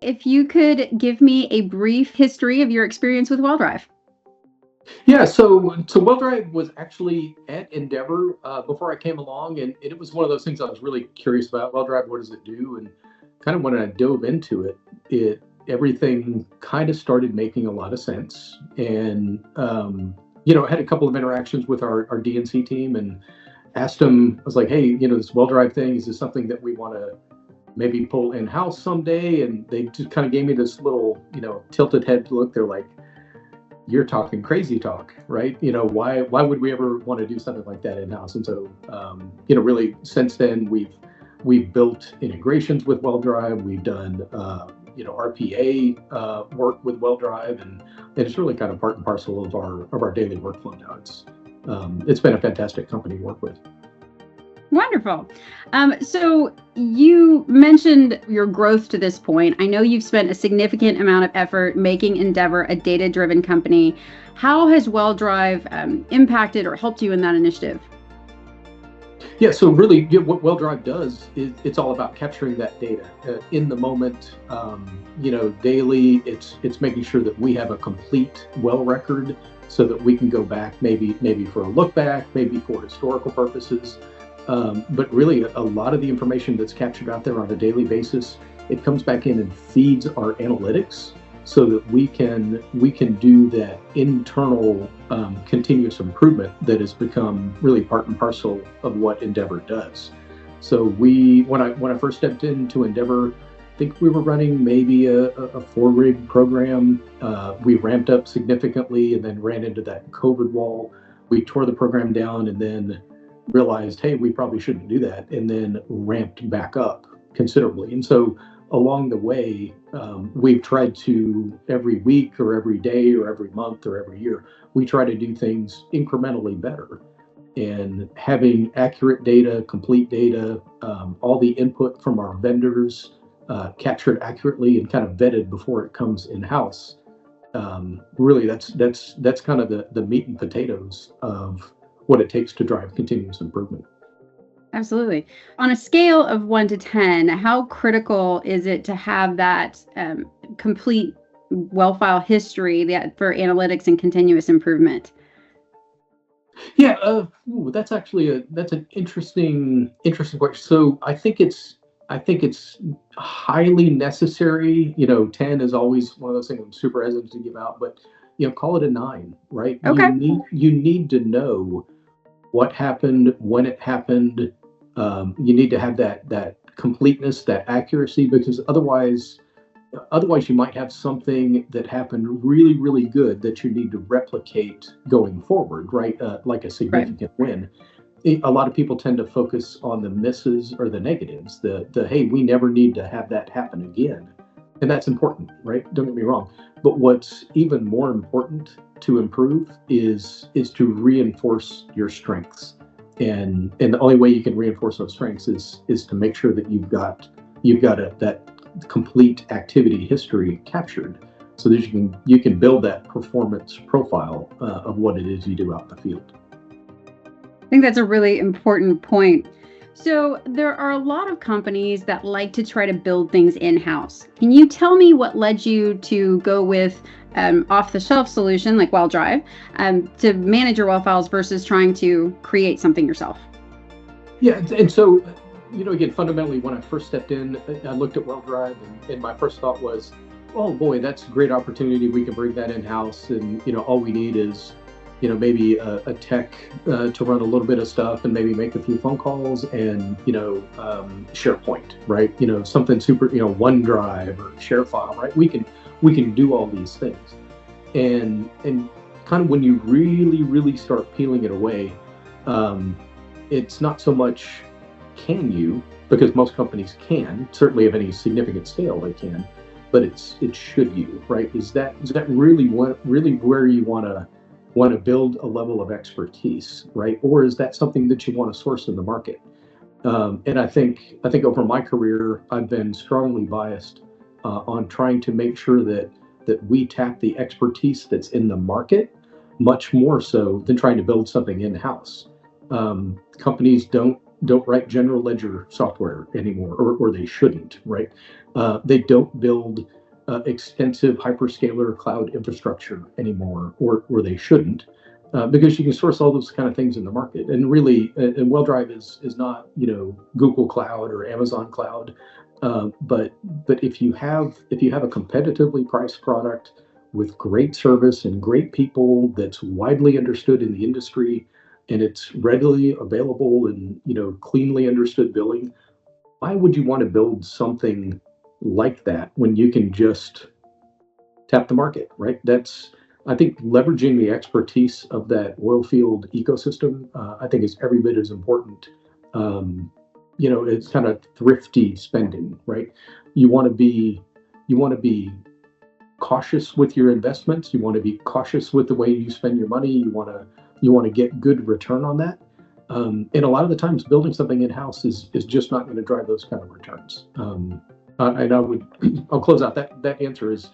if you could give me a brief history of your experience with Welldrive. Yeah, so Welldrive was actually at Endeavor before I came along, and it was one of those things I was really curious about. Welldrive, what does it do? And kind of when I dove into it, everything kind of started making a lot of sense. And I had a couple of interactions with our DNC team and asked them. I was like, hey, this Welldrive thing, is this something that we want to maybe pull in house someday? And they just kind of gave me this little tilted head look. They're like, you're talking crazy talk, right? Why would we ever want to do something like that in house? And so, really since then we've built integrations with Welldrive. We've done, RPA work with Welldrive, and it's really kind of part and parcel of our daily workflow now. It's been a fantastic company to work with. Wonderful. So you mentioned your growth to this point. I know you've spent a significant amount of effort making Endeavor a data-driven company. How has Welldrive impacted or helped you in that initiative? Yeah, so really what Welldrive does is it's all about capturing that data in the moment, daily. It's making sure that we have a complete well record so that we can go back, maybe for a look back, maybe for historical purposes. But really, a lot of the information that's captured out there on a daily basis, it comes back in and feeds our analytics so that we can do that internal continuous improvement that has become really part and parcel of what Endeavor does. So when I first stepped into Endeavor, I think we were running maybe a 4-rig program. We ramped up significantly and then ran into that COVID wall. We tore the program down and then realized, hey, we probably shouldn't do that, and then ramped back up considerably. And so along the way, we've tried to, every week or every day or every month or every year, we try to do things incrementally better. And having accurate data, complete data, all the input from our vendors captured accurately and kind of vetted before it comes in-house. Really, that's kind of the meat and potatoes of what it takes to drive continuous improvement. Absolutely. On a scale of 1 to 10, how critical is it to have that complete well file history for analytics and continuous improvement? Yeah, that's actually that's an interesting question. So I think it's highly necessary. 10 is always one of those things I'm super hesitant to give out, but call it a 9, right? Okay. You need to know what happened, when it happened. You need to have that completeness, that accuracy, because otherwise you might have something that happened really, really good that you need to replicate going forward, right? Like a significant win. A lot of people tend to focus on the misses or the negatives, the hey, we never need to have that happen again. And that's important, right? Don't get me wrong. But what's even more important to improve is to reinforce your strengths. And the only way you can reinforce those strengths is to make sure that you've got that complete activity history captured, so that you can build that performance profile of what it is you do out in the field. I think that's a really important point. So there are a lot of companies that like to try to build things in-house. Can you tell me what led you to go with off-the-shelf solution like Welldrive to manage your well files versus trying to create something yourself? Yeah, and so, again, fundamentally, when I first stepped in, I looked at Welldrive, and my first thought was, oh boy, that's a great opportunity. We can bring that in-house, and all we need is maybe a tech to run a little bit of stuff and maybe make a few phone calls and, SharePoint, right? Something super, OneDrive or ShareFile, right? We can do all these things. And kind of when you really, really start peeling it away, it's not so much can you, because most companies can, certainly of any significant scale they can, but it's should you, right? Is that really where you want to build a level of expertise, right? Or is that something that you want to source in the market? And I think over my career, I've been strongly biased on trying to make sure that we tap the expertise that's in the market much more so than trying to build something in-house. Companies don't don't write general ledger software anymore, or they shouldn't, right? They don't build extensive hyperscaler cloud infrastructure anymore, or they shouldn't, because you can source all those kind of things in the market. And really, and Welldrive is not, Google Cloud or Amazon Cloud, but if you have a competitively priced product with great service and great people that's widely understood in the industry, and it's readily available and cleanly understood billing, why would you want to build something like that when you can just tap the market, right? That's, I think, leveraging the expertise of that oil field ecosystem, I think, is every bit as important. It's kind of thrifty spending, right? You want to be cautious with your investments. You want to be cautious with the way you spend your money. You want to get good return on that. And a lot of the times, building something in house is just not going to drive those kind of returns. And I'll close out that answer is,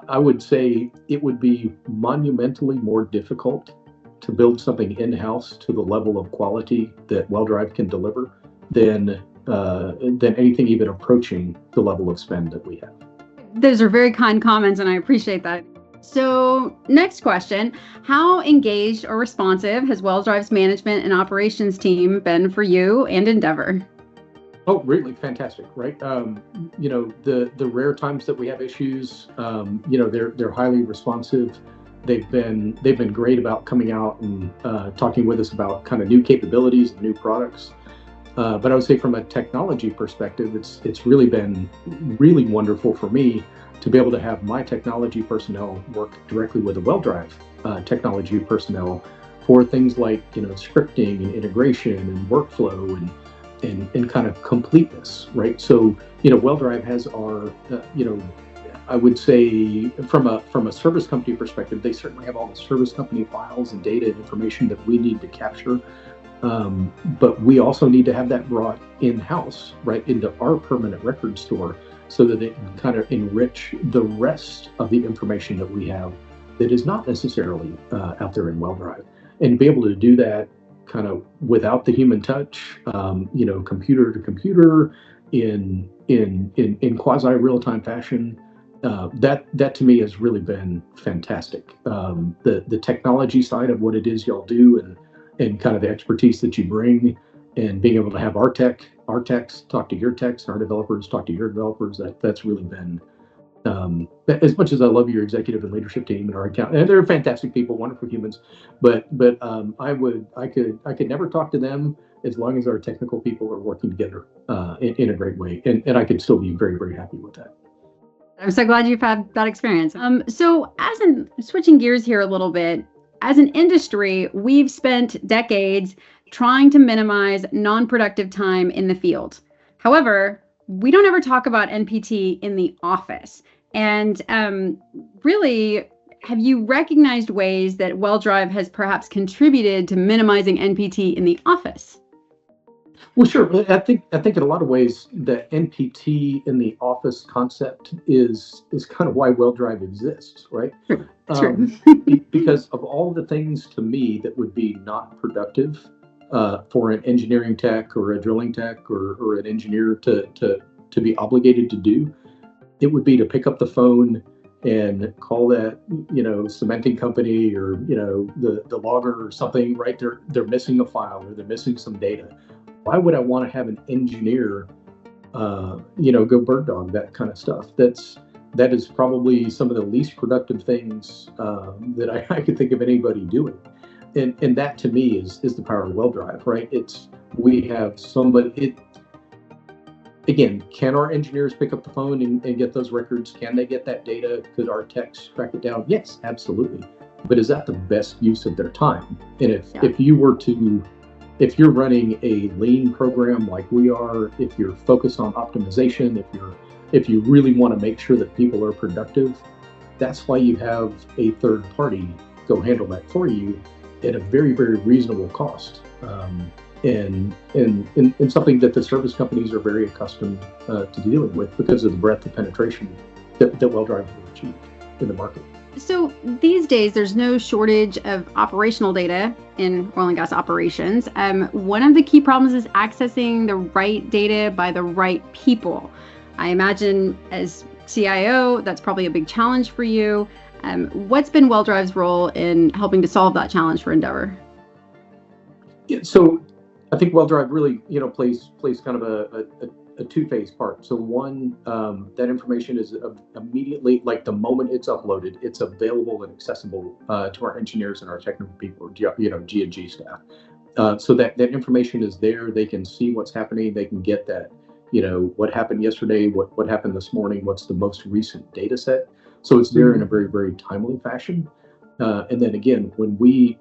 I would say it would be monumentally more difficult to build something in house to the level of quality that Welldrive can deliver than anything even approaching the level of spend that we have. Those are very kind comments, and I appreciate that. So next question, how engaged or responsive has Welldrive's management and operations team been for you and Endeavor? Oh, really fantastic, right? The rare times that we have issues, they're highly responsive. They've been great about coming out and talking with us about kind of new capabilities and new products. But I would say from a technology perspective, it's really been really wonderful for me to be able to have my technology personnel work directly with the Welldrive technology personnel for things like scripting and integration and workflow and kind of completeness, right? So Welldrive has our I would say from a service company perspective, they certainly have all the service company files and data and information that we need to capture. But we also need to have that brought in-house, right, into our permanent record store, so that it can kind of enrich the rest of the information that we have that is not necessarily out there in Welldrive, and be able to do that kind of without the human touch, computer to computer in quasi real-time fashion. That to me has really been fantastic. The technology side of what it is y'all do, and kind of the expertise that you bring, and being able to have our techs talk to your techs, our developers talk to your developers, that's really been, as much as I love your executive and leadership team and our account, and they're fantastic people, wonderful humans, but I could never talk to them as long as our technical people are working together in a great way, and I could still be very, very happy with that. I'm so glad you've had that experience. So switching gears here a little bit, as an industry, we've spent decades trying to minimize non-productive time in the field. However, we don't ever talk about NPT in the office. And really, have you recognized ways that Welldrive has perhaps contributed to minimizing NPT in the office? Well, sure. I think in a lot of ways the NPT in the office concept is kind of why Welldrive exists, right? True. Because of all the things to me that would be not productive for an engineering tech or a drilling tech or an engineer to be obligated to do, it would be to pick up the phone and call that cementing company or the logger or something, right? They're missing a file or they're missing some data. Why would I want to have an engineer, go bird dog that kind of stuff? That is probably some of the least productive things that I could think of anybody doing. And that to me is the power of Welldrive, right? We have somebody. Again, can our engineers pick up the phone and get those records? Can they get that data? Could our techs track it down? Yes, absolutely. But is that the best use of their time? And if you're running a lean program like we are, if you're focused on optimization, if you really want to make sure that people are productive, that's why you have a third party go handle that for you at a very, very reasonable cost. And something that the service companies are very accustomed to dealing with because of the breadth of penetration that Welldrive will achieve in the market. So these days, there's no shortage of operational data in oil and gas operations. One of the key problems is accessing the right data by the right people. I imagine as CIO, that's probably a big challenge for you. What's been Welldrive's role in helping to solve that challenge for Endeavor? Yeah, so I think Welldrive really, plays kind of a two-phase part. So one, that information is immediately, like the moment it's uploaded, it's available and accessible to our engineers and our technical people, G&G staff. So that information is there. They can see what's happening. They can get that, what happened yesterday, what happened this morning, what's the most recent data set. So it's there in a very, very timely fashion. And then again, when we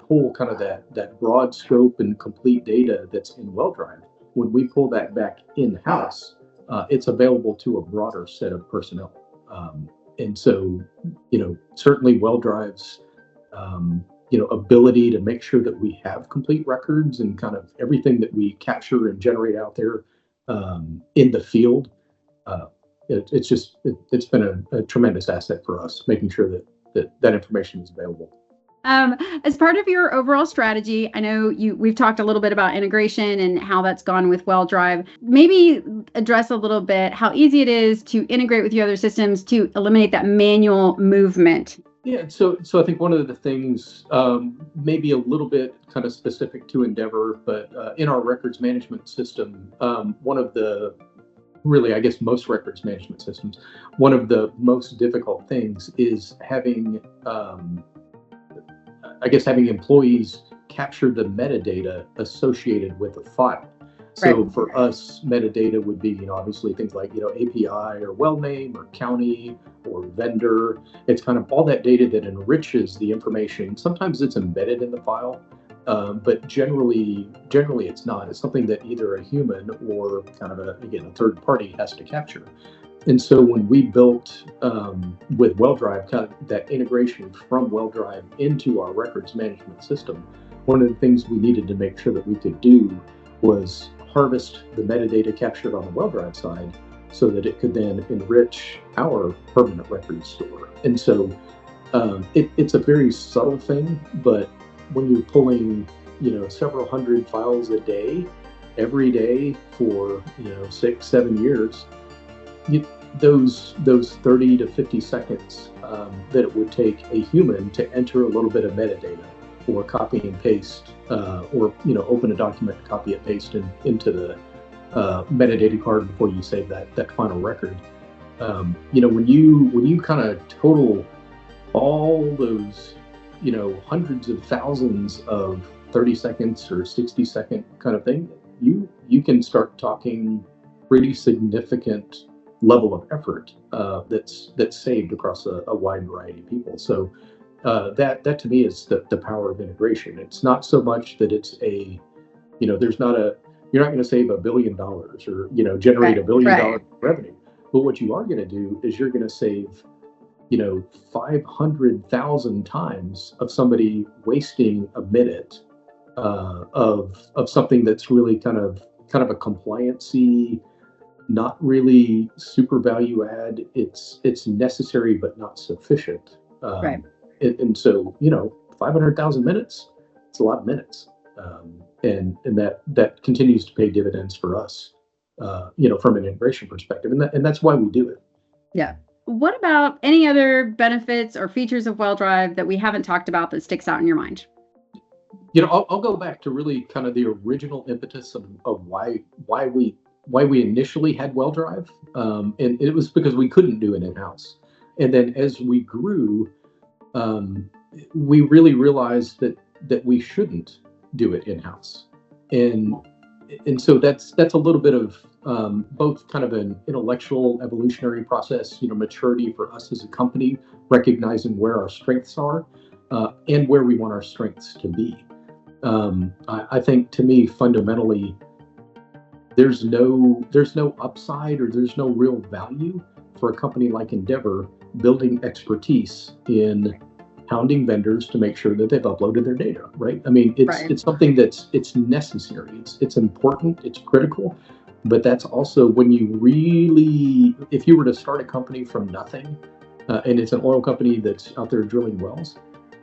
pull kind of that broad scope and complete data that's in Welldrive, when we pull that back in-house, it's available to a broader set of personnel. And so, certainly Welldrive's, ability to make sure that we have complete records and kind of everything that we capture and generate out there in the field, it's been a tremendous asset for us, making sure that information is available. As part of your overall strategy, I know we've talked a little bit about integration and how that's gone with Welldrive. Maybe address a little bit how easy it is to integrate with your other systems to eliminate that manual movement. Yeah, so I think one of the things, maybe a little bit kind of specific to Endeavor, but in our records management system, one of the really, I guess, most records management systems, one of the most difficult things is having employees capture the metadata associated with a file. So Right. for us, metadata would be, obviously things like, API or well name or county or vendor. It's kind of all that data that enriches the information. Sometimes it's embedded in the file, but generally it's not. It's something that either a human or kind of a third party has to capture. And so when we built with Welldrive, kind of that integration from Welldrive into our records management system, one of the things we needed to make sure that we could do was harvest the metadata captured on the Welldrive side so that it could then enrich our permanent record store. And so it's a very subtle thing, but when you're pulling, several hundred files a day, every day for, 6-7 years, those 30 to 50 seconds that it would take a human to enter a little bit of metadata or copy and paste or open a document, copy and paste into the metadata card before you save that final record. When you kind of total all those hundreds of thousands of 30 seconds or 60-second kind of thing, you can start talking pretty significant level of effort that's saved across a wide variety of people. So that to me is the power of integration. It's not so much that it's there's not you're not going to save $1 billion or generate $1 billion revenue, but what you are going to do is you're going to save 500,000 times of somebody wasting a minute of something that's really kind of a compliancy, not really super value add. It's necessary but not sufficient. And so 500,000 minutes, it's a lot of minutes, and that continues to pay dividends for us, from an integration perspective, and that's why we do it. Yeah. What about any other benefits or features of Welldrive that we haven't talked about that sticks out in your mind? I'll go back to really kind of the original impetus of why we initially had Welldrive, and it was because we couldn't do it in-house. And then as we grew, we really realized that we shouldn't do it in-house, and so that's a little bit of both kind of an intellectual evolutionary process, maturity for us as a company, recognizing where our strengths are and where we want our strengths to be. I think, to me, fundamentally, there's no upside or there's no real value for a company like Endeavor building expertise in hounding vendors to make sure that they've uploaded their data, right? I mean, it's something it's necessary. It's important. It's critical. But that's also when if you were to start a company from nothing, and it's an oil company that's out there drilling wells,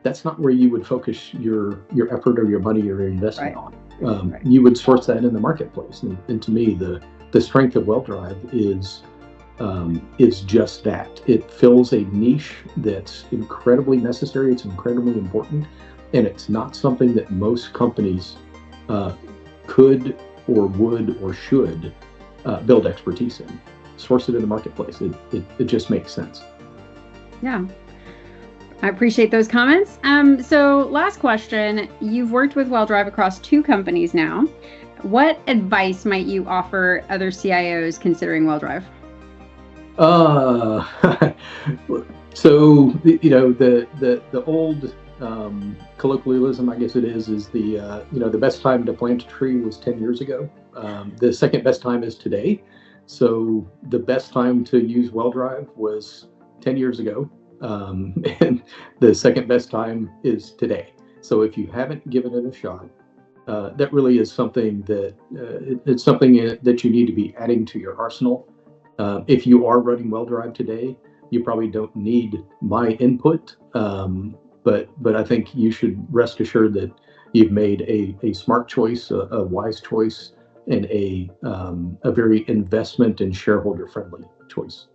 that's not where you would focus your effort or your money or your investment on. You would source that in the marketplace. And to me, the strength of Welldrive is just that. It fills a niche that's incredibly necessary. It's incredibly important, and it's not something that most companies could or would or should build expertise in. Source it in the marketplace. It just makes sense. Yeah. I appreciate those comments. So last question, you've worked with Welldrive across 2 companies now. What advice might you offer other CIOs considering Welldrive? So, the old colloquialism, I guess it is the best time to plant a tree was 10 years ago. The second best time is today. So the best time to use Welldrive was 10 years ago. And the second best time is today. So if you haven't given it a shot, that really is something that it's something that you need to be adding to your arsenal. If you are running Welldrive today, you probably don't need my input, but I think you should rest assured that you've made a smart choice, a wise choice, and a very investment and shareholder friendly choice.